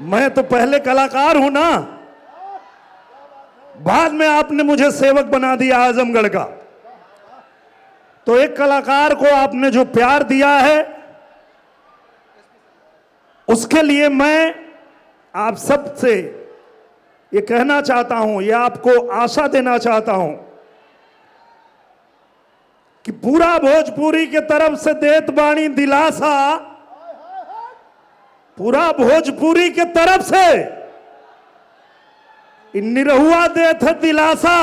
मैं तो पहले कलाकार हूं ना, बाद में आपने मुझे सेवक बना दिया आजमगढ़ का। तो एक कलाकार को आपने जो प्यार दिया है उसके लिए मैं आप सबसे ये कहना चाहता हूं, ये आपको आशा देना चाहता हूं कि पूरा भोजपुरी के तरफ से देत बाणी दिलासा, पूरा भोजपुरी के तरफ से निरहुआ देत है दिलासा।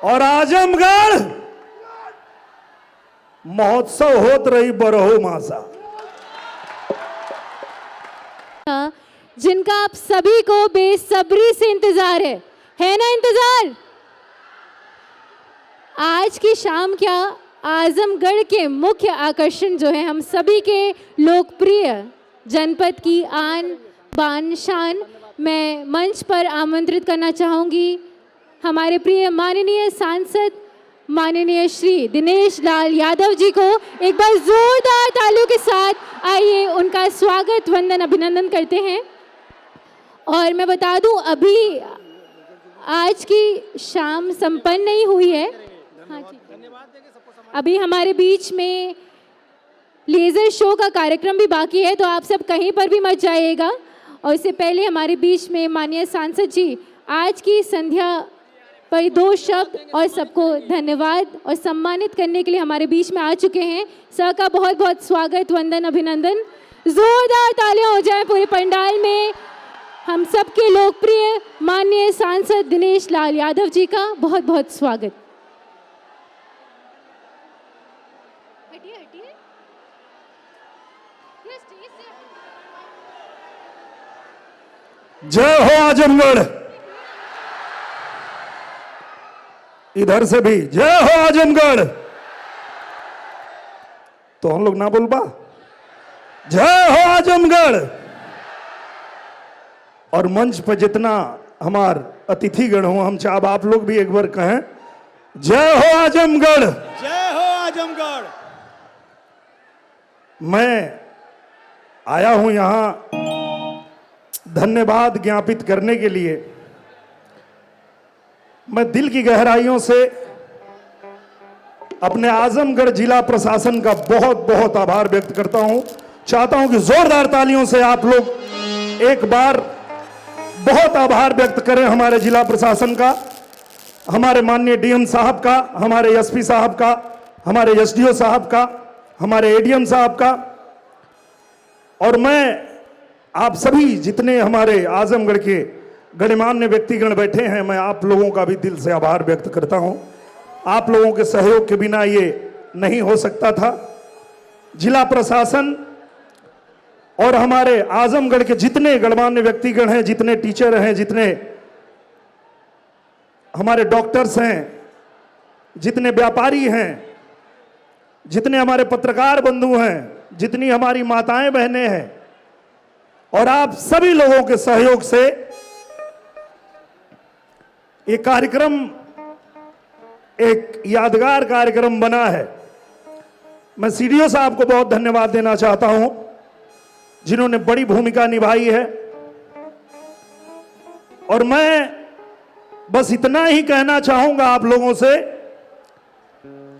और आजमगढ़ महोत्सव होत रही बरहो मासा, जिनका आप सभी को बेसब्री से इंतजार है ना? इंतजार। आज की शाम क्या, आजमगढ़ के मुख्य आकर्षण जो है हम सभी के लोकप्रिय जनपद की आन बान शान, मैं मंच पर आमंत्रित करना चाहूँगी हमारे प्रिय माननीय सांसद माननीय श्री दिनेश लाल यादव जी को। एक बार जोरदार तालियों के साथ आइए उनका स्वागत वंदन अभिनंदन करते हैं। और मैं बता दूं, अभी आज की शाम संपन्न नहीं हुई है। हाँ जी, अभी हमारे बीच में लेज़र शो का कार्यक्रम भी बाकी है, तो आप सब कहीं पर भी मत जाइएगा। और इससे पहले हमारे बीच में माननीय सांसद जी आज की संध्या पर 2 शब्द और सबको धन्यवाद और सम्मानित करने के लिए हमारे बीच में आ चुके हैं। सर का बहुत बहुत स्वागत वंदन अभिनंदन। जोरदार तालियां हो जाएं पूरे पंडाल में हम सबके लोकप्रिय माननीय सांसद दिनेश लाल यादव जी का बहुत बहुत स्वागत। जय हो आजमगढ़। इधर से भी जय हो आजमगढ़। तो हम लोग ना बोल पा, जय हो आजमगढ़। और मंच पर जितना हमार अतिथिगण हो, हम चाहे आप लोग भी एक बार कहें जय हो आजमगढ़। जय हो आजमगढ़। मैं आया हूं यहां धन्यवाद ज्ञापित करने के लिए। मैं दिल की गहराइयों से अपने आजमगढ़ जिला प्रशासन का बहुत बहुत आभार व्यक्त करता हूं। चाहता हूं कि जोरदार तालियों से आप लोग एक बार बहुत आभार व्यक्त करें हमारे जिला प्रशासन का, हमारे माननीय डीएम साहब का, हमारे एसपी साहब का, हमारे एसडीओ साहब का, हमारे एडीएम साहब का। और मैं आप सभी जितने हमारे आजमगढ़ के गणमान्य व्यक्तिगण बैठे हैं, मैं आप लोगों का भी दिल से आभार व्यक्त करता हूं। आप लोगों के सहयोग के बिना ये नहीं हो सकता था। जिला प्रशासन और हमारे आजमगढ़ के जितने गणमान्य व्यक्तिगण हैं, जितने टीचर हैं, जितने हमारे डॉक्टर्स हैं, जितने व्यापारी हैं, जितने हमारे पत्रकार बंधु हैं, जितनी हमारी माताएं बहनें हैं, और आप सभी लोगों के सहयोग से ये कार्यक्रम एक यादगार कार्यक्रम बना है। मैं सीडीओ साहब को बहुत धन्यवाद देना चाहता हूं, जिन्होंने बड़ी भूमिका निभाई है। और मैं बस इतना ही कहना चाहूंगा आप लोगों से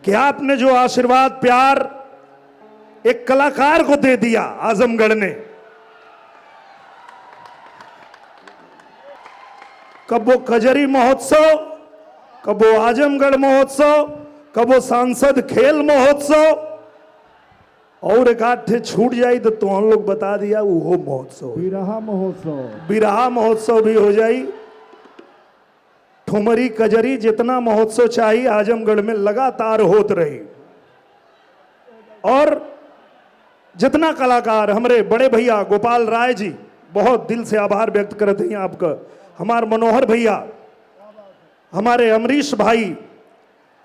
कि आपने जो आशीर्वाद प्यार एक कलाकार को दे दिया आजमगढ़ ने, कब वो कजरी महोत्सव, कब वो आजमगढ़ महोत्सव, कब वो सांसद खेल महोत्सव, और एक आध छूट जाई तो हम लोग बता दिया वो महोत्सव, बिरहा महोत्सव, बिरहा महोत्सव भी हो जाई। ठुमरी कजरी जितना महोत्सव चाहिए आजमगढ़ में लगातार होत रही। और जितना कलाकार हमारे बड़े भैया गोपाल राय जी, बहुत दिल से आभार व्यक्त करते हैं आपका। हमारे मनोहर भैया, हमारे अमरीश भाई,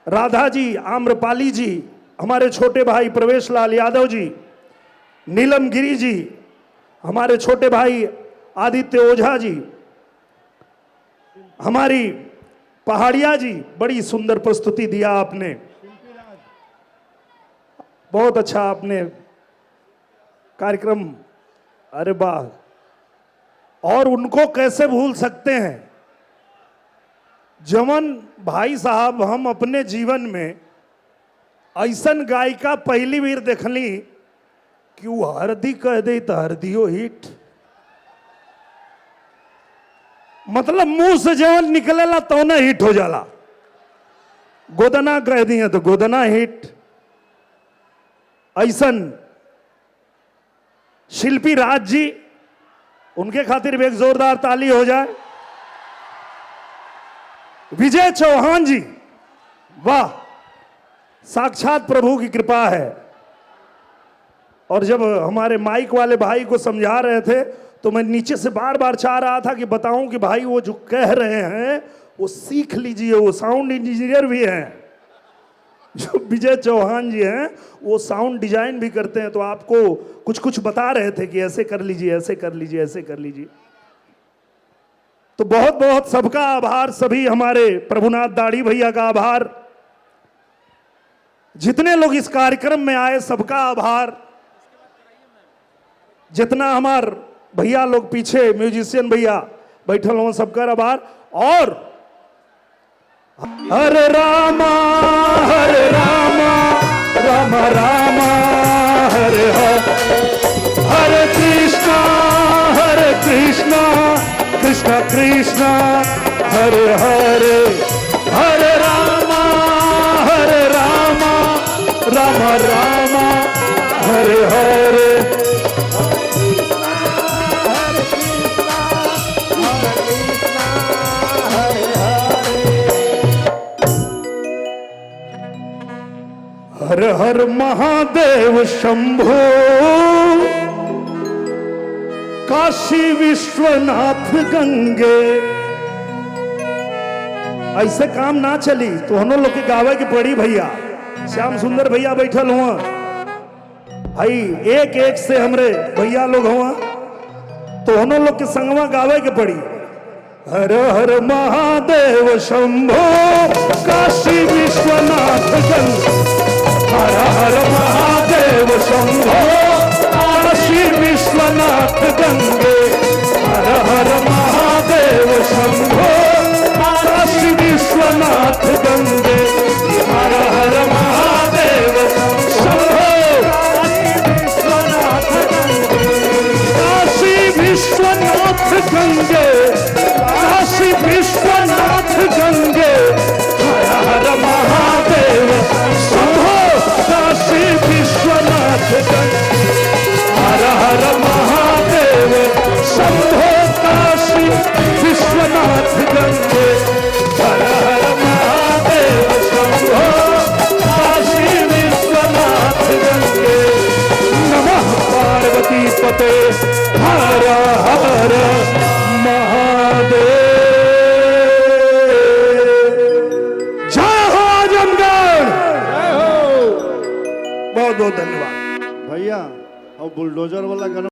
राधा जी, आम्रपाली जी, हमारे छोटे भाई प्रवेश लाल यादव जी, नीलम गिरी जी, हमारे छोटे भाई आदित्य ओझा जी, हमारी पहाड़िया जी, बड़ी सुंदर प्रस्तुति दिया आपने, बहुत अच्छा आपने कार्यक्रम, अरे वाह, और उनको कैसे भूल सकते हैं। जमन भाई साहब हम अपने जीवन में ऐसन गायिका पहली बार देखली कि वो हरदी कह दे तो हरदियो हिट, मतलब मुंह से जवन निकलेला तो ना हिट हो जाला। गोदना कह दिए तो गोदना हिट। ऐसन शिल्पी राज जी, उनके खातिर भी एक जोरदार ताली हो जाए। विजय चौहान जी, वाह, साक्षात प्रभु की कृपा है। और जब हमारे माइक वाले भाई को समझा रहे थे तो मैं नीचे से बार बार चाह रहा था कि बताऊं कि भाई वो जो कह रहे हैं वो सीख लीजिए, वो साउंड इंजीनियर भी हैं। जो विजय चौहान जी हैं वो साउंड डिजाइन भी करते हैं, तो आपको कुछ कुछ बता रहे थे कि ऐसे कर लीजिए, ऐसे कर लीजिए, ऐसे कर लीजिए। तो बहुत बहुत सबका आभार, सभी हमारे प्रभुनाथ दाढ़ी भैया का आभार, जितने लोग इस कार्यक्रम में आए सबका आभार, जितना हमार भैया लोग पीछे म्यूजिशियन भैया बैठल हो सबका आभार। और हरे रामा राम राम हरे हरे कृष्णा कृष्ण कृष्ण हरे हरे हरे रामा राम राम हरे हरे। हर हर महादेव शंभो, काशी विश्वनाथ गंगे। ऐसे काम ना चली तो हम लोग के गावे की पड़ी भैया। श्याम सुंदर भैया बैठल हुआ भाई, एक एक से हमरे भैया लोग हुआ, तो हम लोग के संगवा गावे के पड़ी। हर हर महादेव शंभो, काशी विश्वनाथ गंगे। हर हर महादेव शंभो, काशी विश्वनाथ गंगे। हर हर महादेव शंभो, काशी विश्वनाथ गंगे। हर हर महादेव शंभो, काशी विश्वनाथ गंगे। काशी विश्वनाथ गंगे। हर हर महादेव शंभो, काशी विश्वनाथ गंगे। हर हर महादेव शंभो, काशी विश्वनाथ गंगे। हर हर महादेव शंभो, काशी विश्वनाथ गंगे। नमः पार्वती पते हर हर महादेव। जय हो आजमगढ़। बहुत बहुत धन्यवाद भैया और बुलडोजर वाला